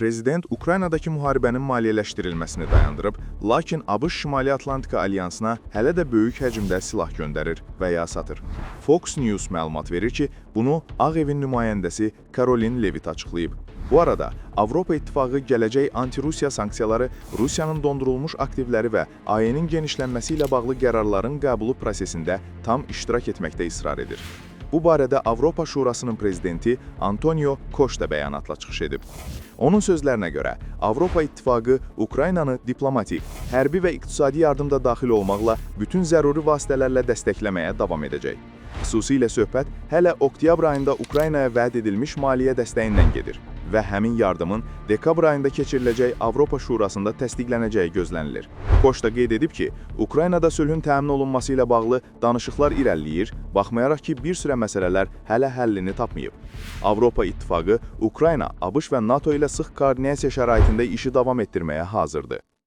Prezident Ukraynadakı müharibənin maliyyələşdirilməsini dayandırıb, lakin ABŞ Şimali Atlantika Alyansına hələ də böyük həcmdə silah göndərir və ya satır. Fox News məlumat verir ki, bunu Ağ Evin nümayəndəsi Caroline Levitt açıqlayıb. Bu arada, Avropa İttifaqı gələcək anti-Rusiya sanksiyaları, Rusiyanın dondurulmuş aktivləri və AE'nin genişlənməsi ilə bağlı qərarların qəbulu prosesində tam iştirak etməkdə israr edir. Bu barədə Avropa Şurasının prezidenti Antonio Costa bəyanatla çıxış edib. Onun sözlərinə görə, Avropa İttifaqı Ukraynanı diplomatik, hərbi və iqtisadi yardımda daxil olmaqla bütün zəruri vasitələrlə dəstəkləməyə davam edəcək. Xüsusilə söhbət hələ oktyabr ayında Ukraynaya vəd edilmiş maliyyə dəstəyindən gedir və həmin yardımın dekabr ayında keçiriləcək Avropa Şurasında təsdiqlənəcəyi gözlənilir. Costa qeyd edib ki, Ukraynada sülhün təmin olunması ilə bağlı danışıqlar irəliləyir, baxmayaraq ki, bir sürə məsələlər hələ həllini tapmayıb. Avropa İttifaqı Ukrayna, ABŞ və NATO ilə sıx koordinasiya şəraitində işi davam etdirməyə hazırdır.